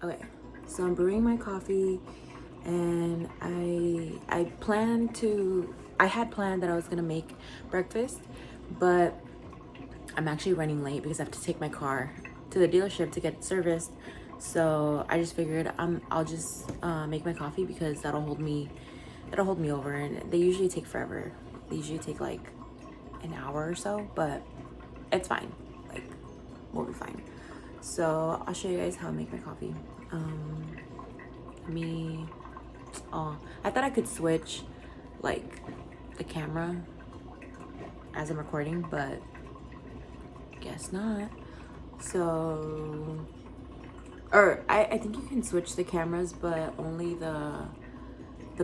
Okay, so I'm brewing my coffee, and I had planned that I was gonna make breakfast, but I'm actually running late because I have to take my car to the dealership to get it serviced. So I just figured I'll just make my coffee because it'll hold me over, and they usually take forever. They usually take like an hour or so, but it's fine. Like, we'll be fine. So I'll show you guys how I make my coffee. I thought I could switch like the camera as I'm recording, but guess not. So, or I think you can switch the cameras, but only the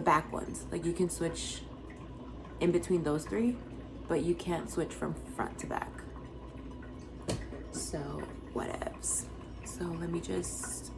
back ones. Like, you can switch in between those three, but you can't switch from front to back. So whatevs. So let me just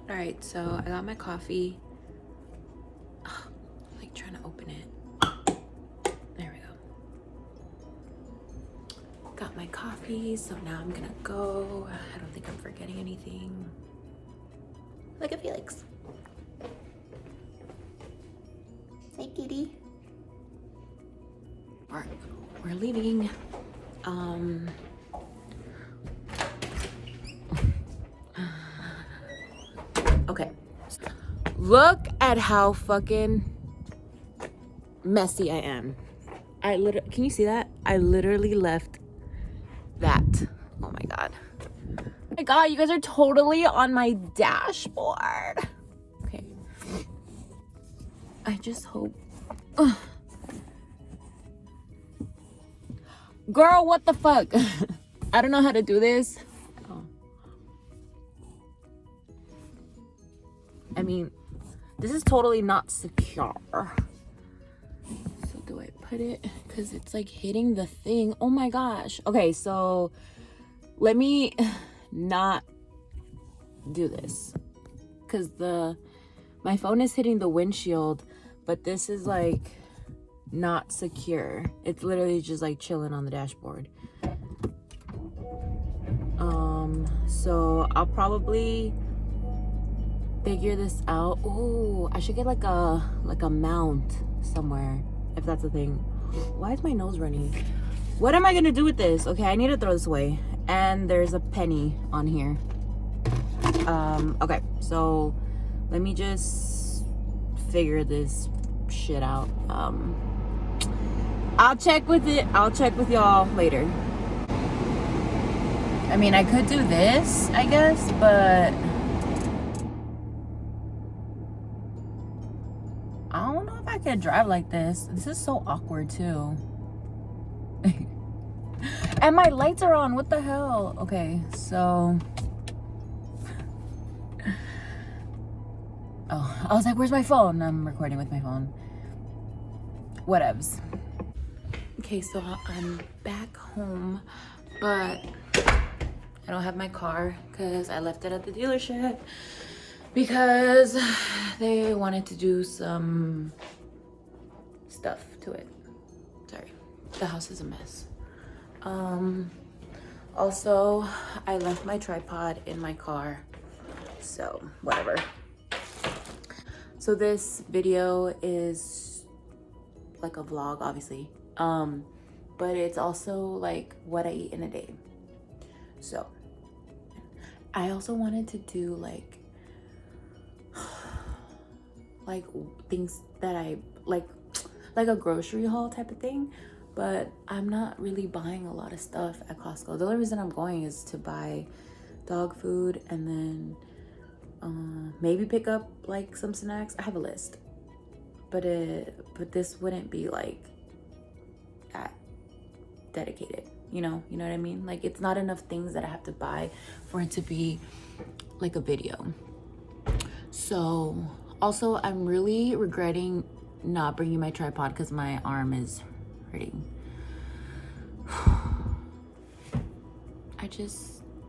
All right, so I got my coffee. Ugh, like trying to open it. There we go. Got my coffee, so now I'm gonna go. I don't think I'm forgetting anything. Look at Felix. Say kitty. We're leaving. Okay. Look at how fucking messy I am. Can you see that? I literally left that. Oh my god. Oh my god, you guys are totally on my dashboard. Okay. I just hope. Ugh. Girl, what the fuck? I don't know how to do this. I mean, this is totally not secure. So do I put it? Because it's like hitting the thing. Oh my gosh. Okay, so let me not do this. Because my phone is hitting the windshield, but this is like not secure. It's literally just like chilling on the dashboard. So I'll probably figure this out. Oh, I should get like a mount somewhere, if that's a thing. Why is my nose running? What am I gonna do with this? Okay, I need to throw this away. And there's a penny on here. Okay, so let me just figure this shit out. I'll check with y'all later. I mean, I could do this, I guess, but I don't know if I can't drive like this. This is so awkward too. And my lights are on. What the hell? Okay, so oh, I was like, where's my phone? I'm recording with my phone. Whatevs. Okay, so I'm back home, but I don't have my car because I left it at the dealership because they wanted to do some stuff to it. Sorry, the house is a mess. Also, I left my tripod in my car, so whatever. So this video is like a vlog, obviously, but it's also like what I eat in a day. So I also wanted to do like things that I like a grocery haul type of thing, but I'm not really buying a lot of stuff at Costco. The only reason I'm going is to buy dog food and then maybe pick up like some snacks. I have a list, but this wouldn't be like that dedicated, you know what I mean? Like, it's not enough things that I have to buy for it to be like a video. So also, I'm really regretting not bringing my tripod because my arm is hurting.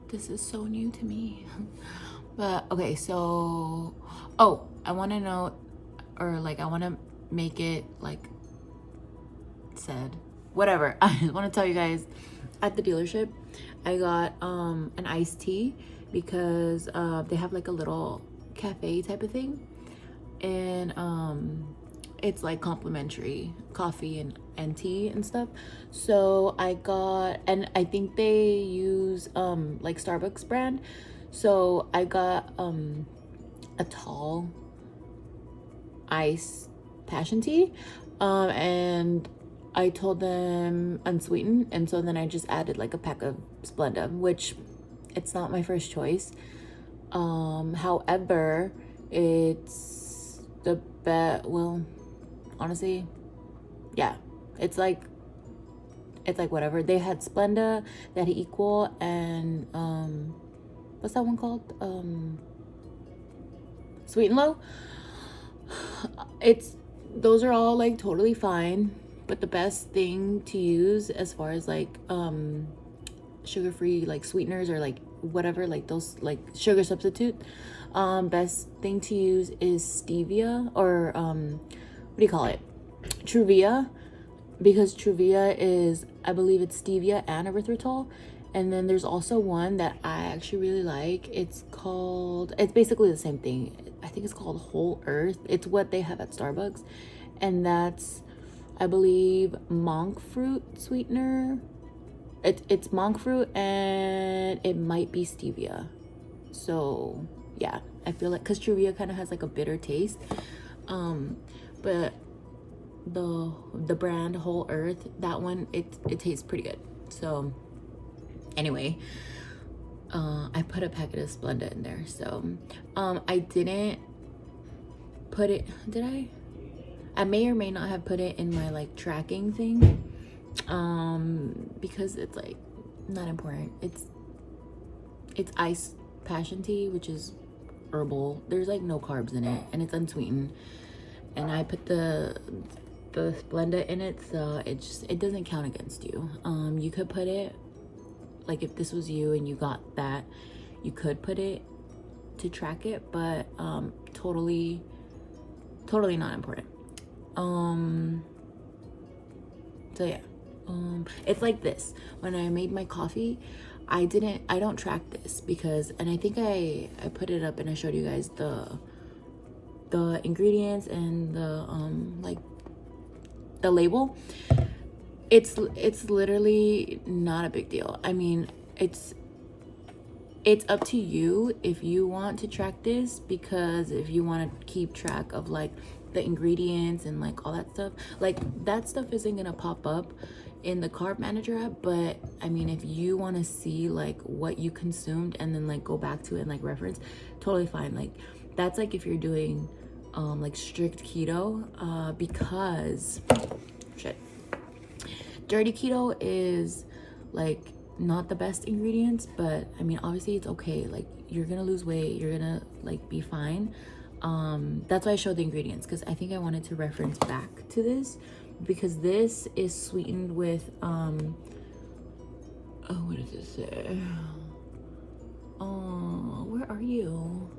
This is so new to me. But okay, so I want to know, or like I want to make it like said whatever. I just want to tell you guys, at the dealership I got an iced tea because they have like a little cafe type of thing, and it's like complimentary coffee and tea and stuff. So I got, and I think they use like Starbucks brand, so I got a tall ice passion tea, and I told them unsweetened, and so then I just added like a pack of Splenda, which it's not my first choice. However, it's the best. Well, honestly, yeah, it's like whatever. They had Splenda, they had Equal, and what's that one called? Sweet and Low. Those are all like totally fine, but the best thing to use as far as like sugar-free like sweeteners or like whatever, like those like sugar substitute, best thing to use is stevia, or what do you call it, Truvia, because Truvia is, I believe it's stevia and erythritol. And then there's also one that I actually really like. It's basically the same thing. I think it's called Whole Earth. It's what they have at Starbucks, and that's, I believe, monk fruit sweetener. It's monk fruit, and it might be stevia. So yeah, I feel like, because Truvia kind of has like a bitter taste, but the brand Whole Earth, that one, it tastes pretty good. So anyway, I put a packet of Splenda in there. So I didn't put it, did I may or may not have put it in my like tracking thing, because it's like not important. It's iced passion tea, which is herbal. There's like no carbs in it, and it's unsweetened, and I put the Splenda in it, so it doesn't count against you. You could put it, like if this was you and you got that, you could put it to track it, but totally not important. So yeah, it's like this. When I made my coffee, I don't track this because, and I think I put it up and I showed you guys the ingredients and the like the label. It's literally not a big deal. I mean, it's up to you if you want to track this, because if you want to keep track of like the ingredients and like all that stuff, like that stuff isn't gonna pop up in the carb manager app. But I mean, if you want to see like what you consumed and then like go back to it and like reference, totally fine. Like that's like if you're doing like strict keto, because shit, dirty keto is like not the best ingredients, but I mean obviously it's okay. Like you're gonna lose weight, you're gonna like be fine. That's why I showed the ingredients, because I think I wanted to reference back to this, because this is sweetened with oh, what does it say? Oh, where are you?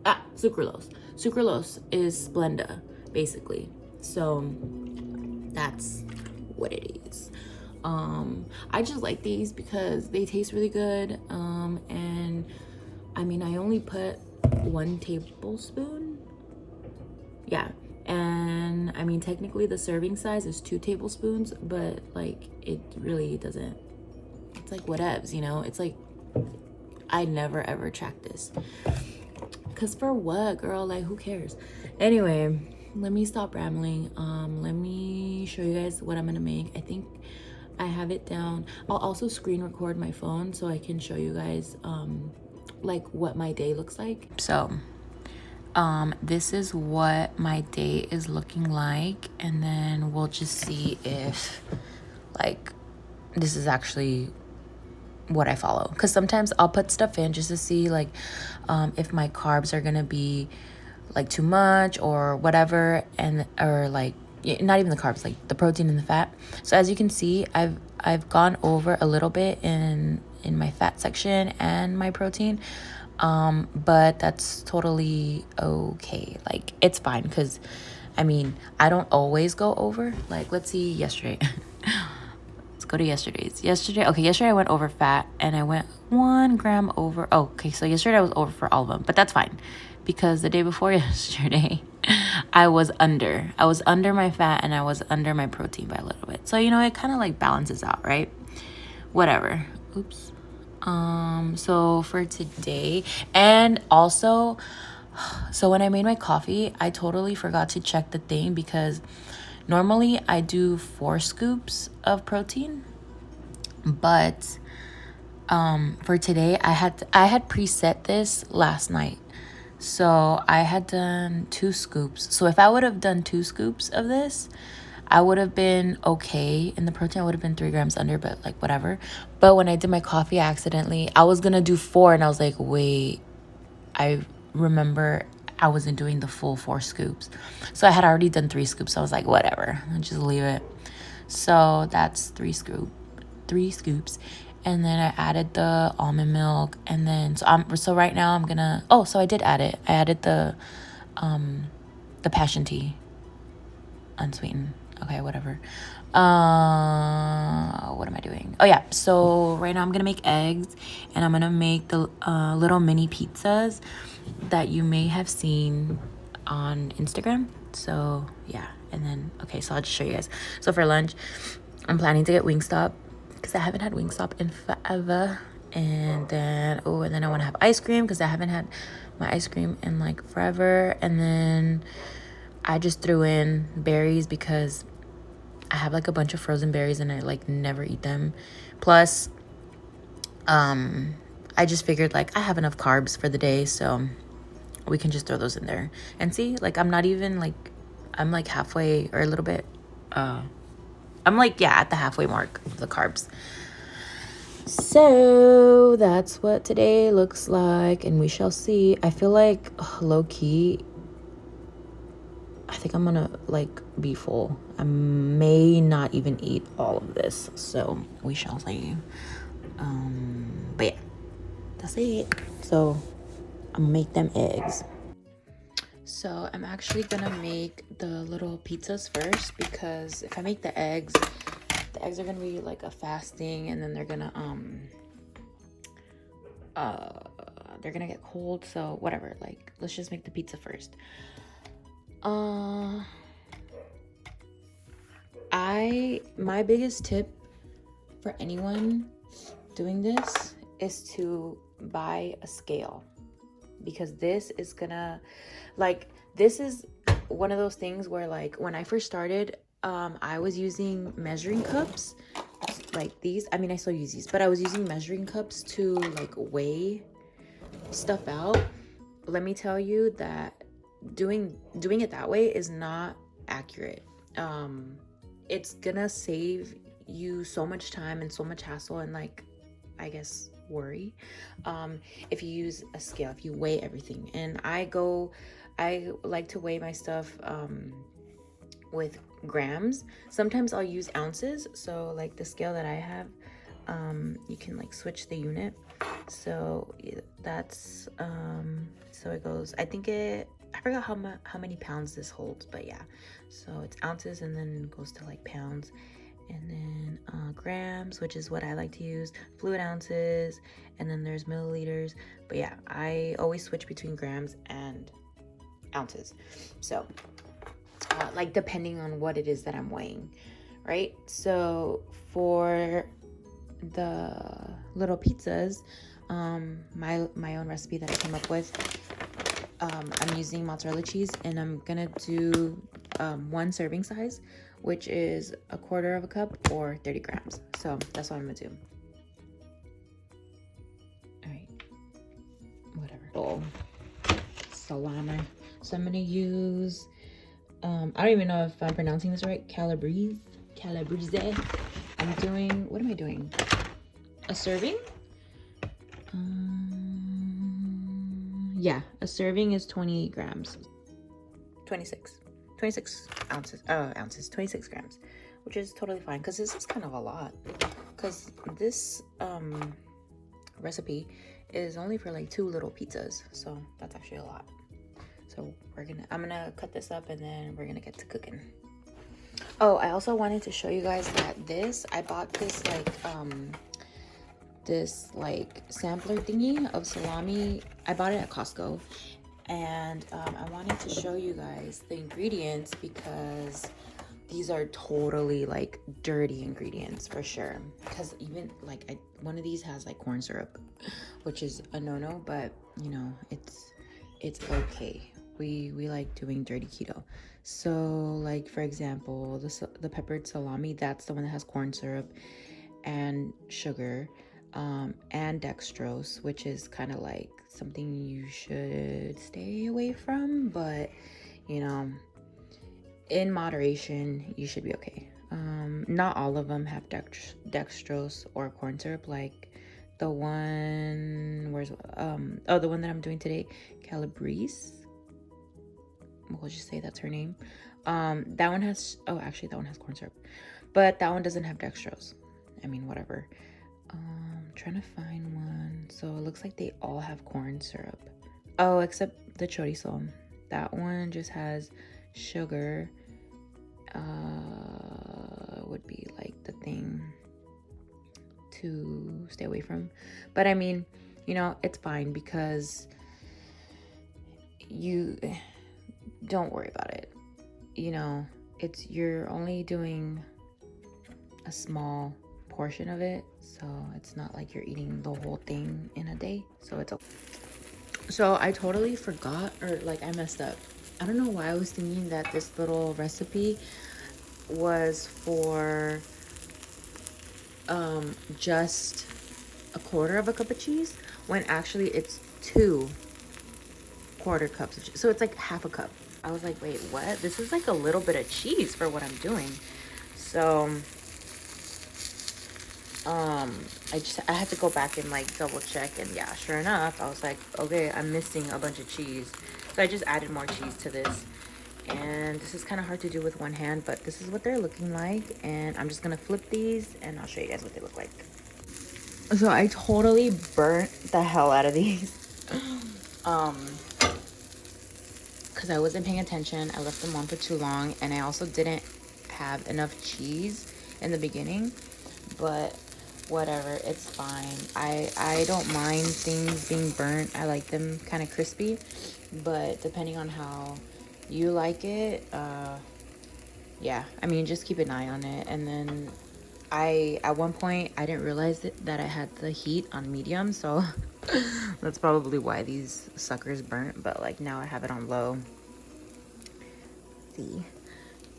Ah, sucralose. Sucralose is Splenda, basically. So that's what it is. I just like these because they taste really good. And I mean, I only put 1 tablespoon. Yeah. And I mean, technically the serving size is 2 tablespoons, but like it really doesn't, it's like whatevs, you know? It's like, I never ever track this. Cause for what, girl? Like who cares? Anyway, let me stop rambling. Let me show you guys what I'm gonna make. I think I have it down. I'll also screen record my phone so I can show you guys like what my day looks like. So this is what my day is looking like, and then we'll just see if like this is actually what I follow, because sometimes I'll put stuff in just to see like if my carbs are gonna be like too much or whatever, and or like not even the carbs, like the protein and the fat. So as you can see, I've gone over a little bit in my fat section and my protein, but that's totally okay. Like it's fine, because I mean I don't always go over. Like let's see, yesterday let's go to yesterday's. Yesterday I went over fat, and I went 1 gram over. Oh, okay, so yesterday I was over for all of them, but that's fine, because the day before yesterday I was under my fat and I was under my protein by a little bit. So you know, it kind of like balances out, right? Whatever. Oops. So for today, and also, so when I made my coffee, I totally forgot to check the thing, because normally I do 4 scoops of protein, but for today I had preset this last night. So I had done 2 scoops. So if I would have done 2 scoops of this, I would have been okay in the protein. I would have been 3 grams under, but like whatever. But when I did my coffee, I was gonna do 4, and I was like, wait, I remember I wasn't doing the full 4 scoops. So I had already done 3 scoops. So I was like, whatever, I'll just leave it. So that's 3 scoops. And then I added the almond milk, and then so right now I'm gonna, so I did add it. I added the passion tea, unsweetened. Okay, whatever. What am I doing? Oh yeah, so right now I'm gonna make eggs, and I'm gonna make the little mini pizzas that you may have seen on Instagram. So yeah, and then okay, so I'll just show you guys. So for lunch, I'm planning to get Wingstop, because I haven't had Wingstop in forever. And then I want to have ice cream, because I haven't had my ice cream in like forever. And then I just threw in berries, because I have like a bunch of frozen berries and I like never eat them. Plus I just figured like I have enough carbs for the day, so we can just throw those in there. And see, like I'm not even like, I'm like halfway or a little bit I'm like, yeah, at the halfway mark of the carbs. So that's what today looks like, and we shall see. I feel like low key, I think I'm gonna like be full. I may not even eat all of this, so we shall see. But yeah, that's it. So I'm gonna make them eggs. So I'm actually gonna make the little pizzas first, because if I make the eggs are gonna be like a fasting, and then they're gonna get cold. So whatever, like let's just make the pizza first. My biggest tip for anyone doing this is to buy a scale, because this is gonna, like, this is one of those things where like when I first started, I was using measuring cups like these. I mean, I still use these, but I was using measuring cups to like weigh stuff out. let me tell you that doing it that way is not accurate. It's gonna save you so much time and so much hassle and, like, I guess, worry, if you use a scale, if you weigh everything. And I like to weigh my stuff with grams. Sometimes I'll use ounces. So like the scale that I have, you can like switch the unit. So that's so it goes, I forgot how many pounds this holds, but yeah, so it's ounces and then goes to like pounds, and then grams, which is what I like to use, fluid ounces, and then there's milliliters. But yeah, I always switch between grams and ounces. So like depending on what it is that I'm weighing, right? So for the little pizzas, my own recipe that I came up with, I'm using mozzarella cheese, and I'm gonna do one serving size, which is 1/4 cup or 30 grams. So that's what I'm gonna do. All right, whatever. Oh, salami. So I'm gonna use I don't even know if I'm pronouncing this right. Calabrese. I'm doing, what am I doing? A serving? Yeah, a serving is 28 grams. 26 ounces. 26 grams, which is totally fine, because this is kind of a lot, because this recipe is only for like 2 little pizzas, so that's actually a lot. So I'm gonna cut this up, and then we're gonna get to cooking. Oh, I also wanted to show you guys that I bought this like sampler thingy of salami. I bought it at Costco, and I wanted to show you guys the ingredients, because these are totally like dirty ingredients for sure, because even like one of these has like corn syrup, which is a no-no, but you know, it's okay. We like doing dirty keto. So like, for example, the peppered salami, that's the one that has corn syrup and sugar, and dextrose, which is kind of like something you should stay away from, but you know, in moderation, you should be okay. Not all of them have dextrose or corn syrup, like the one, the one that I'm doing today, Calabrese, we'll just say that's her name. That one has, actually that one has corn syrup, but that one doesn't have dextrose. I mean, whatever. Trying to find one. So it looks like they all have corn syrup. Oh, except the chorizo. That one just has sugar. Would be like the thing to stay away from. But I mean, you know, it's fine, because you don't worry about it. You know, you're only doing a small portion of it, so it's not like you're eating the whole thing in a day, so it's okay. So I totally forgot, or like I messed up. I don't know why I was thinking that this little recipe was for just 1/4 cup of cheese, when actually it's 2 1/4 cups of cheese. So it's like 1/2 cup. I was like, wait, what? This is like a little bit of cheese for what I'm doing. So I had to go back and like double check, and yeah, sure enough, I was like, okay, I'm missing a bunch of cheese. So I just added more cheese to this, and this is kind of hard to do with one hand, but this is what they're looking like. And I'm just gonna flip these, and I'll show you guys what they look like. So I totally burnt the hell out of these because I wasn't paying attention. I left them on for too long, and I also didn't have enough cheese in the beginning, but whatever, it's fine. I don't mind things being burnt. I like them kind of crispy, but depending on how you like it, yeah, I mean, just keep an eye on it. And then at one point I didn't realize that I had the heat on medium, so that's probably why these suckers burnt. But like, now I have it on low. See,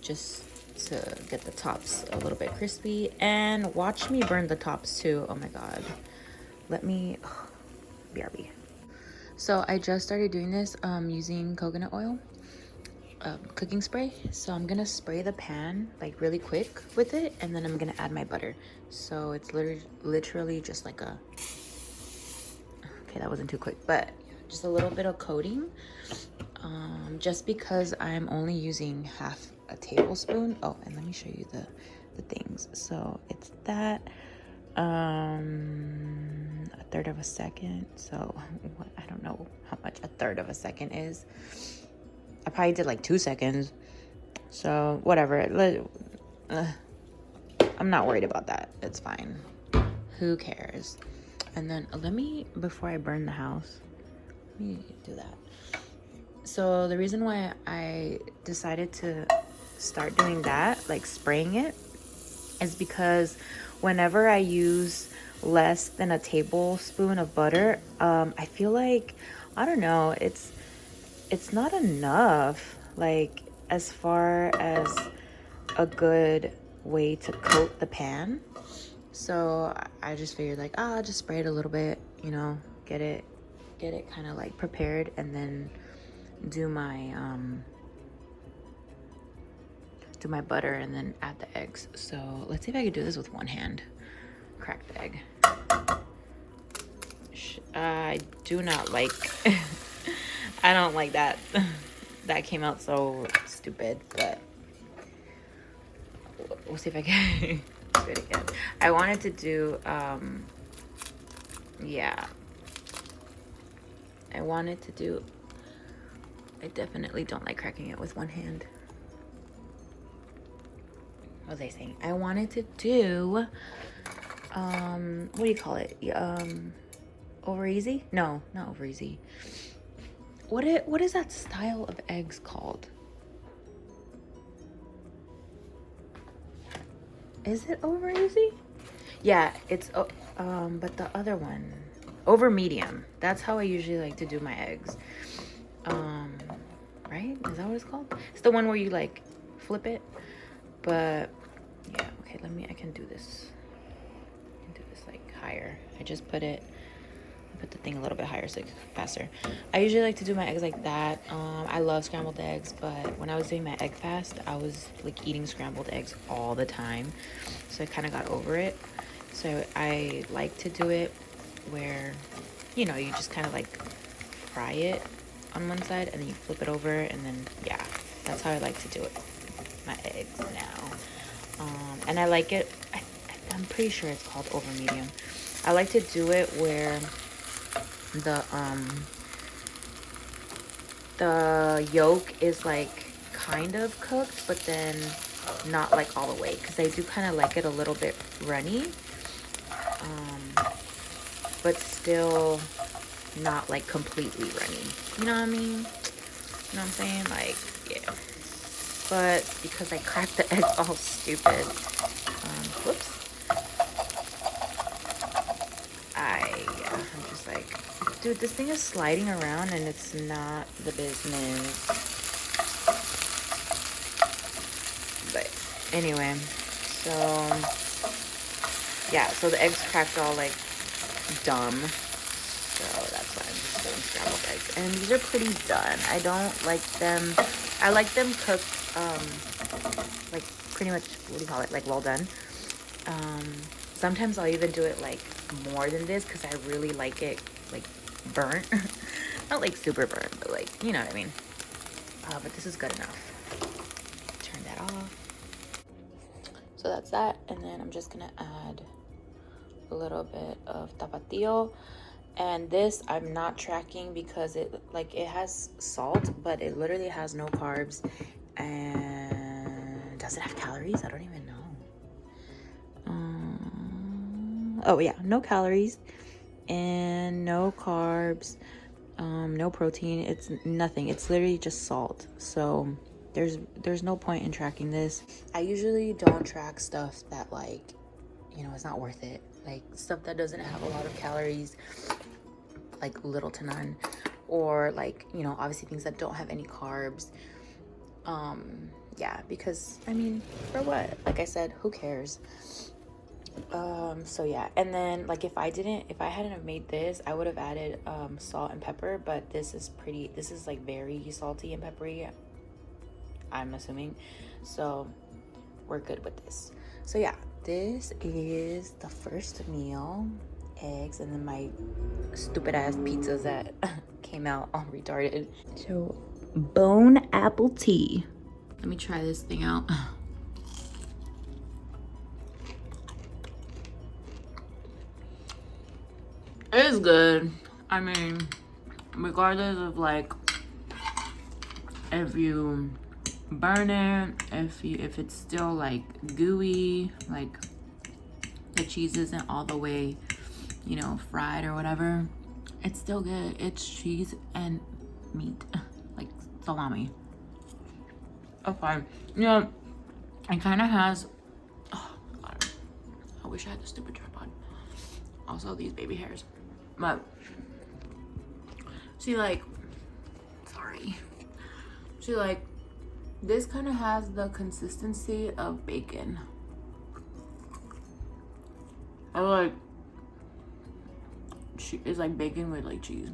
just to get the tops a little bit crispy, and watch me burn the tops too. Oh my god, let me BRB. So I just started doing this using coconut oil cooking spray. So I'm gonna spray the pan like really quick with it, and then I'm gonna add my butter. So it's literally just like a, okay, that wasn't too quick, but just a little bit of coating, just because I'm only using half a tablespoon. Oh, and let me show you the things. So it's that, a third of a second. So I don't know how much a third of a second is. I probably did like 2 seconds. So whatever. I'm not worried about that. It's fine. Who cares? And then before I burn the house, let me do that. So the reason why I decided to start doing that, like spraying it, is because whenever I use less than a tablespoon of butter, I feel like, I don't know, it's not enough, like as far as a good way to coat the pan. So I just figured like, I'll just spray it a little bit, you know, get it kind of like prepared, and then do my butter, and then add the eggs. So let's see if I can do this with one hand. Crack the egg. I do not like I don't like that. That came out so stupid, but we'll see if I can do it again. I wanted to do yeah, I definitely don't like cracking it with one hand. What was I saying? I wanted to do what do you call it? Over easy? No, not over easy. What is that style of eggs called? Is it over easy? Yeah, it's but the other one, over medium. That's how I usually like to do my eggs. Right? Is that what it's called? It's the one where you like flip it. But yeah, okay, I can do this. I can do this like higher. I just put the thing a little bit higher so it's faster. I usually like to do my eggs like that. I love scrambled eggs, but when I was doing my egg fast, I was like eating scrambled eggs all the time. So I kind of got over it. So I like to do it where, you know, you just kind of like fry it on one side and then you flip it over, and then yeah, that's how I like to do it. My eggs now. And I like it, I'm pretty sure it's called over medium. I like to do it where the yolk is like kind of cooked, but then not like all the way, because I do kind of like it a little bit runny, but still not like completely runny. You know what I mean? You know what I'm saying? Like, yeah. But because I cracked the egg all stupid, whoops. I'm just like, dude, this thing is sliding around and it's not the business. But anyway, so yeah, so the eggs cracked all like dumb. So that's why I'm just doing scrambled eggs. And these are pretty done. I don't like them. I like them cooked, like pretty much, what do you call it? Like well done. Sometimes I'll even do it like more than this because I really like it like burnt. Not like super burnt, but like, you know what I mean. But this is good enough. Turn that off. So that's that. And then I'm just gonna add a little bit of tapatio. And this I'm not tracking because it has salt, but it literally has no carbs. And does it have calories? I don't even know. Oh yeah, no calories and no carbs, no protein. It's nothing. It's literally just salt. So there's no point in tracking this. I usually don't track stuff that, like, you know, it's not worth it. Like stuff that doesn't have a lot of calories, like little to none, or like, you know, obviously things that don't have any carbs. Yeah, because I mean, for what? Like I said, who cares? So yeah, and then like if I hadn't have made this, I would have added salt and pepper, but this is like very salty and peppery, I'm assuming, so we're good with this. So yeah, this is the first meal. Eggs, and then my stupid ass pizzas that came out all retarded. So bone apple tea. Let me try this thing out. It's good. I mean, regardless of like if you burn it, if it's still like gooey, like the cheese isn't all the way, you know, fried or whatever, it's still good. It's cheese and meat, like salami. Okay, yeah, it kind of has, oh God, I wish I had the stupid tripod. Also these baby hairs, but see, like, sorry, see, like, this kind of has the consistency of bacon. I like, it's like bacon with like cheese.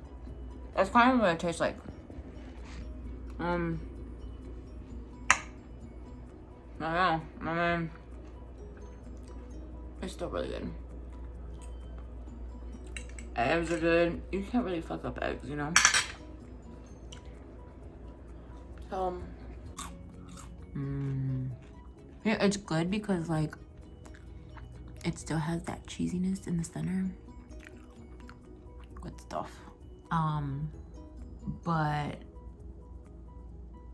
That's kind of what it tastes like. I don't know. I mean, it's still really good. Eggs are good. You can't really fuck up eggs, you know? Yeah, it's good because like it still has that cheesiness in the center. Good stuff. But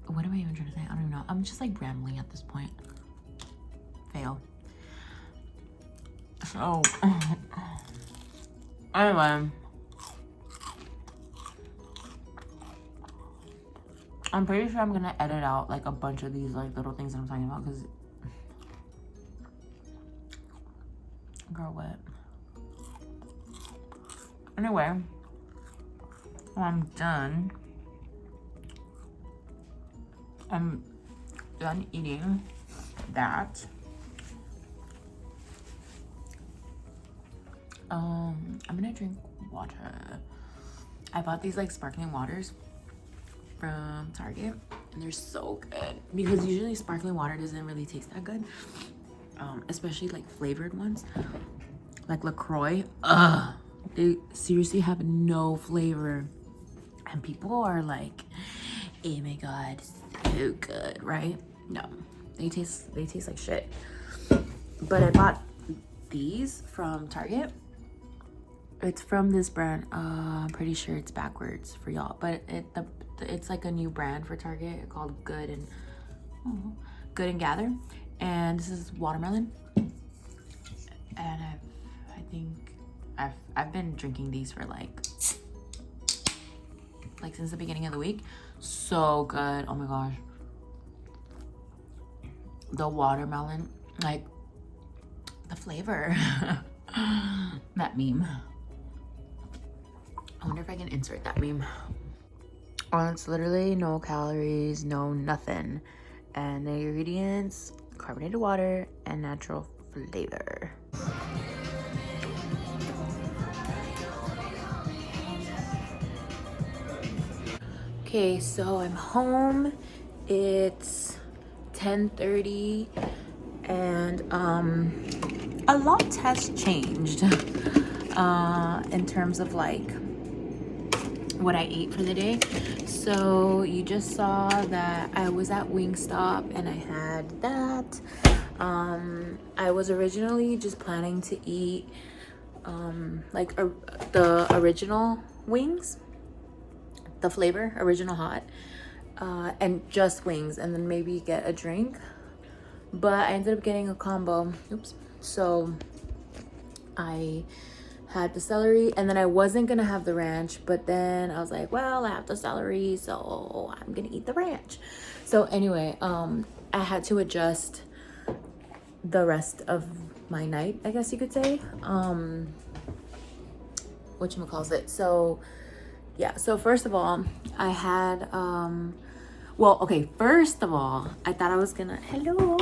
what am I even trying to say? I don't even know. I'm just like rambling at this point. Fail. So anyway, I'm pretty sure I'm gonna edit out like a bunch of these like little things that I'm talking about, because girl, what? Anyway, I'm done. I'm done eating that. I'm gonna drink water. I bought these like sparkling waters from Target, and they're so good, because usually sparkling water doesn't really taste that good, especially like flavored ones like LaCroix. They seriously have no flavor, and people are like, oh my god, so good, right? No, they taste like shit. But I bought these from Target. It's from this brand. I'm pretty sure it's backwards for y'all, but it's like a new brand for Target called Good and Gather, and this is watermelon. And I think I've been drinking these for like since the beginning of the week. So good. Oh my gosh, the watermelon, like the flavor. That meme, I wonder if I can insert that meme. Oh, it's literally no calories, no nothing, and the ingredients: carbonated water and natural flavor. Okay, so I'm home. It's 10:30, and a lot has changed in terms of like what I ate for the day. So you just saw that I was at Wingstop and I had that. I was originally just planning to eat the original wings, the flavor original hot, and just wings, and then maybe get a drink, but I ended up getting a combo. Oops. So I had the celery, and then I wasn't gonna have the ranch, but then I was like, well, I have the celery, so I'm gonna eat the ranch. So anyway, I had to adjust the rest of my night, I guess you could say, whatchamacallit. So yeah, so first of all, I had first of all, I thought I was gonna, hello,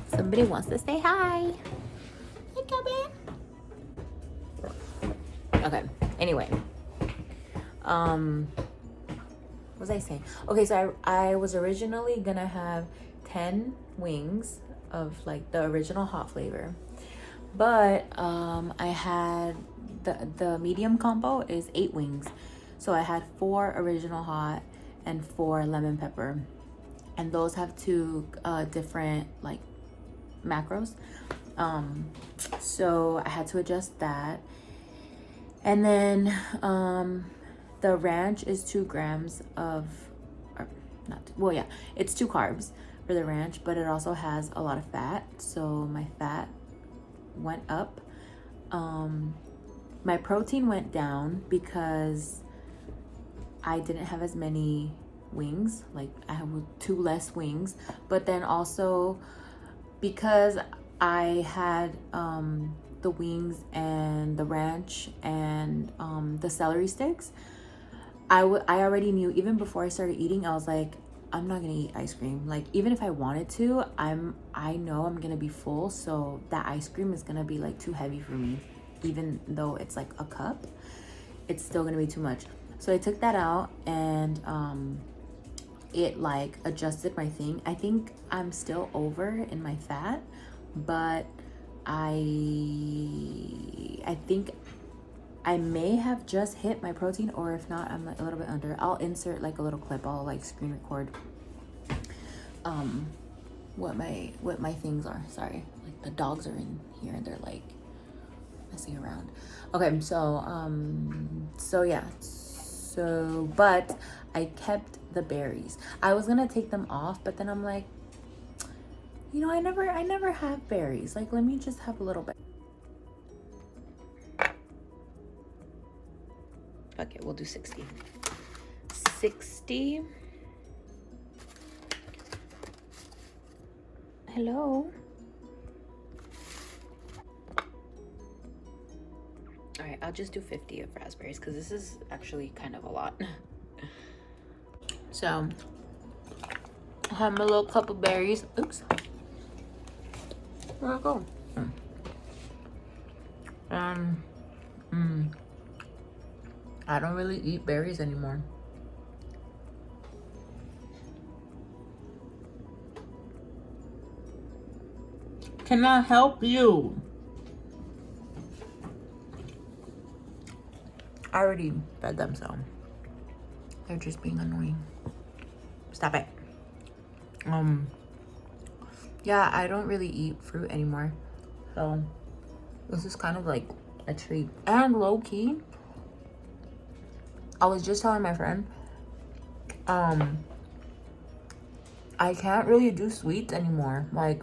somebody wants to say hi. Okay, anyway. What was I saying? Okay, so I was originally gonna have 10 wings of like the original hot flavor. But I had the medium combo is 8 wings. So I had 4 original hot and 4 lemon pepper. And those have 2 different like macros. So I had to adjust that. And then the ranch is 2 grams of, or not, well, yeah, it's 2 carbs for the ranch, but it also has a lot of fat. So my fat went up. My protein went down because I didn't have as many wings. Like I have 2 less wings, but then also because I had the wings and the ranch and the celery sticks, I already knew even before I started eating, I was like, I'm not gonna eat ice cream. Like even if I wanted to, I know I'm gonna be full, so that ice cream is gonna be like too heavy for me. Even though it's like a cup, it's still gonna be too much. So I took that out and it like adjusted my thing. I think I'm still over in my fat, but I think I may have just hit my protein, or if not, I'm like a little bit under. I'll insert like a little clip. I'll like screen record what my things are. Sorry, like the dogs are in here and they're like messing around. Okay, so yeah, so but I kept the berries. I was gonna take them off, but then I'm like, you know, I never have berries. Like, let me just have a little bit. Okay, we'll do 60. 60. Hello. All right, I'll just do 50 of raspberries because this is actually kind of a lot. So, I have my little cup of berries. Oops. Where'd it go? I don't really eat berries anymore. Can I help you? I already fed them, so they're just being annoying. Stop it. Yeah, I don't really eat fruit anymore, so this is kind of like a treat. And low-key, I was just telling my friend, I can't really do sweets anymore, like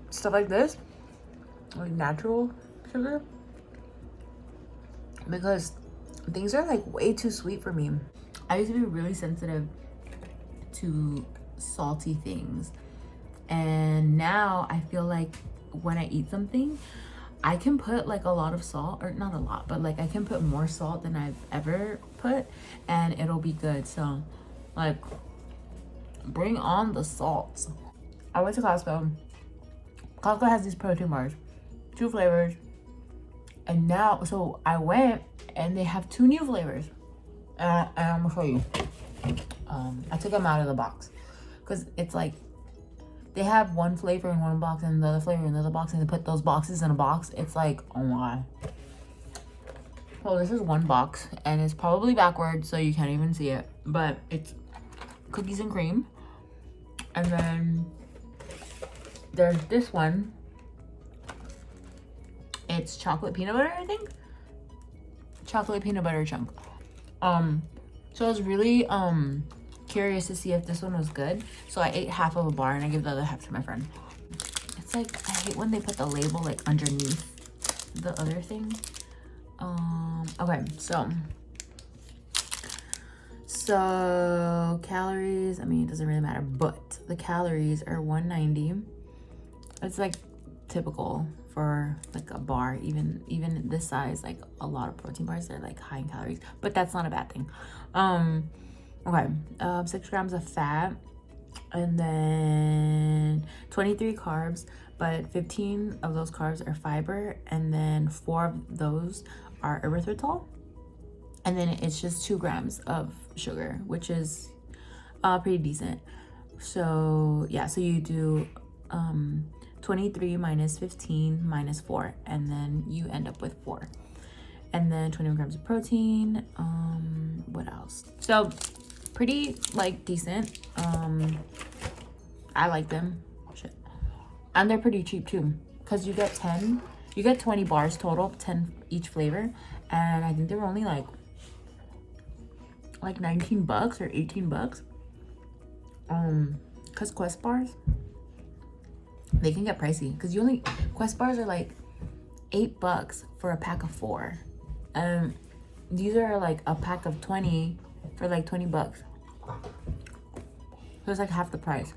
stuff like this, like natural sugar, because things are like way too sweet for me. I used to be really sensitive to salty things, and now I feel like when I eat something, I can put like a lot of salt, or not a lot, but like I can put more salt than I've ever put and it'll be good. So like, bring on the salt. I went to Costco. Costco has these protein bars, 2 flavors, and now, so I went and they have 2 new flavors, and I'm gonna show you. I took them out of the box because it's like they have one flavor in one box and the other flavor in the other box, and they put those boxes in a box. It's like, oh my. Well, this is one box and it's probably backwards, so you can't even see it, but it's cookies and cream. And then there's this one. It's chocolate peanut butter, I think. Chocolate peanut butter chunk. So I was really curious to see if this one was good. So I ate half of a bar and I gave the other half to my friend. It's like, I hate when they put the label like underneath the other thing. Okay, so calories, I mean, it doesn't really matter, but the calories are 190. It's like typical for like a bar, even this size. Like a lot of protein bars, they're like high in calories, but that's not a bad thing. Okay, 6 grams of fat, And then 23 carbs, but 15 of those carbs are fiber, and then 4 of those are erythritol. And then it's just 2 grams of sugar, which is pretty decent. So yeah, so you do 23 minus 15 minus 4, and then you end up with 4. And then 21 grams of protein. What else? So pretty like decent. I like them. Shit. And they're pretty cheap too, because you get 20 bars total, 10 each flavor, and I think they were only like $19 or $18. Because Quest bars, they can get pricey, because Quest bars are like $8 for a pack of 4. These are like a pack of 20 for like $20. So it's like half the price.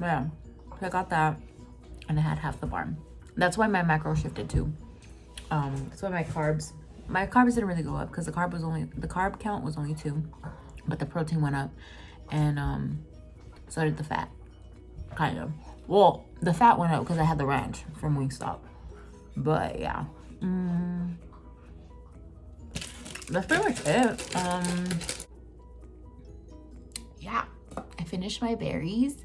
Yeah, so I got that, and I had half the bar. That's why my macro shifted too. That's why my carbs didn't really go up, because the carb count was only 2, but the protein went up, and so did the fat, kind of. Well, the fat went up because I had the ranch from Wingstop, but yeah. That's pretty much it. Yeah, I finished my berries.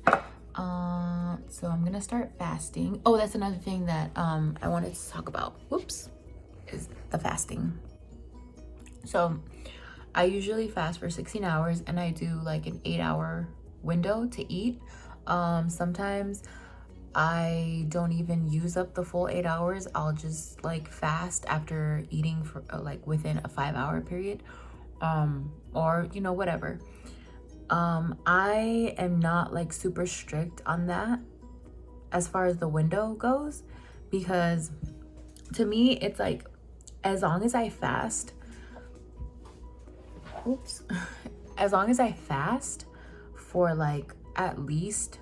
So I'm gonna start fasting. Oh, that's another thing that I wanted to talk about. Whoops, is the fasting. So I usually fast for 16 hours, and I do like an 8-hour window to eat. Sometimes I don't even use up the full 8 hours. I'll just like fast after eating for like within a 5-hour period, or you know, whatever. I am not like super strict on that as far as the window goes, because to me it's like, as long as I fast, as long as I fast for like at least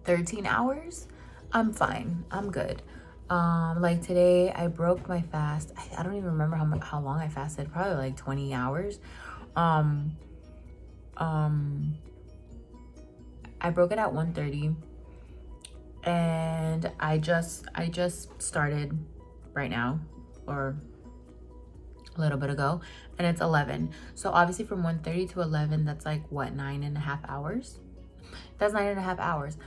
13 hours, I'm fine. I'm good. Like today I broke my fast. I don't even remember how long I fasted. Probably like 20 hours. I broke it at 1:30, and I just started right now, or a little bit ago, and it's 11. So obviously from 1:30 to 11, that's like what, 9.5 hours? That's 9.5 hours.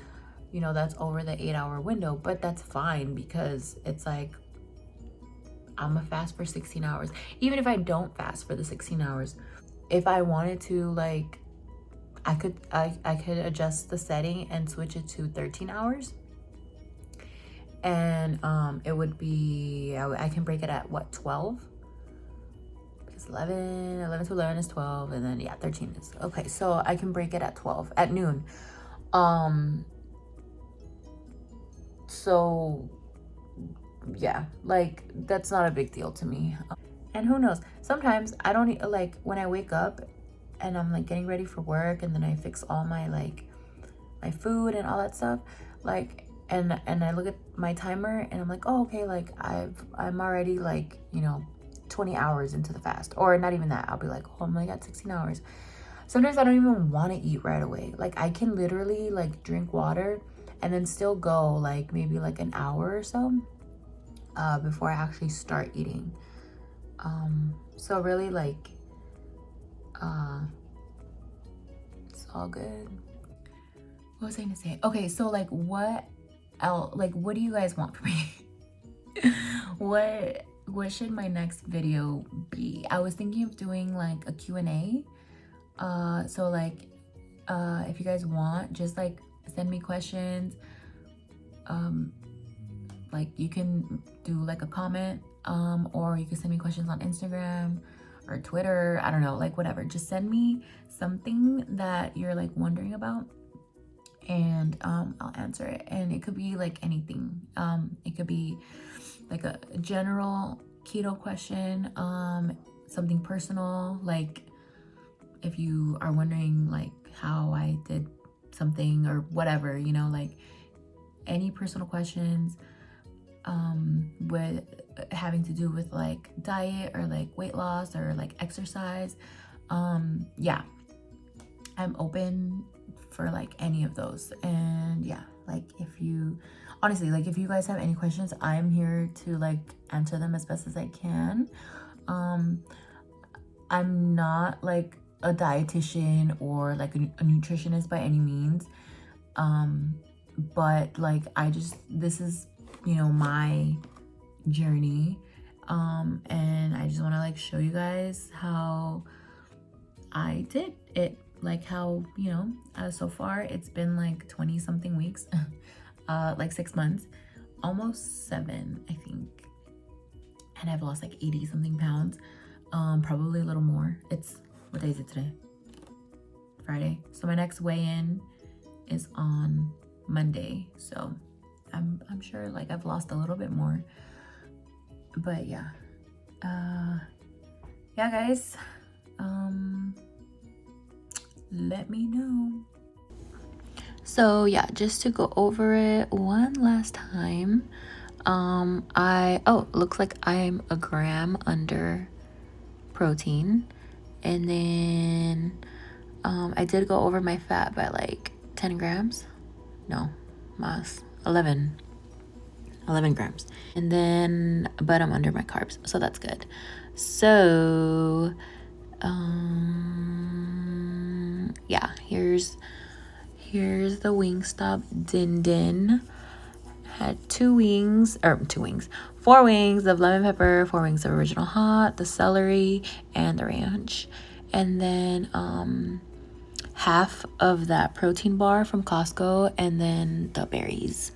You know, that's over the 8-hour window, but that's fine, because it's like I'm gonna fast for 16 hours. Even if I don't fast for the 16 hours, if I wanted to, like, I could adjust the setting and switch it to 13 hours. And it would be, I can break it at what, 12? Because 11 to 11 is 12, and then yeah, 13 is okay. So I can break it at 12 at noon. So yeah, like that's not a big deal to me. And who knows, sometimes I don't like, when I wake up and I'm like getting ready for work, and then I fix all my like my food and all that stuff, like, and I look at my timer and I'm like, oh, okay, like I'm already like, you know, 20 hours into the fast, or not even that. I'll be like, oh, I'm like at 16 hours. Sometimes I don't even want to eat right away. Like I can literally like drink water and then still go like maybe like an hour or so before I actually start eating. So really, like, it's all good. What was I gonna say? Okay, so like what else, like what do you guys want from me? what should my next video be? I was thinking of doing like a Q&A. So like if you guys want, just like send me questions. Like you can do like a comment, or you can send me questions on Instagram or Twitter. I don't know, like whatever. Just send me something that you're like wondering about, and I'll answer it. And it could be like anything. It could be like a general keto question, something personal, like if you are wondering like how I did something or whatever, you know, like any personal questions with having to do with like diet or like weight loss or like exercise. Yeah, I'm open for like any of those. And yeah, like if you honestly, like if you guys have any questions, I'm here to like answer them as best as I can. I'm not like a dietitian or like a nutritionist by any means, but like this is, you know, my journey, and I just want to like show you guys how I did it, like how, you know, so far it's been like 20 something weeks, like 6 months, almost 7 I think, and I've lost like 80 something pounds, probably a little more. It's, what day is it today? Friday. So my next weigh-in is on Monday, so I'm sure like I've lost a little bit more, but yeah, yeah guys, let me know. So yeah, just to go over it one last time, looks like I'm a gram under protein, and then I did go over my fat by like 10 grams. No, mas 11 grams. And then, but I'm under my carbs, so that's good. So, yeah, here's the Wingstop Din Din. Had 4 wings of lemon pepper, 4 wings of original hot, the celery, and the ranch. And then, half of that protein bar from Costco, and then the berries.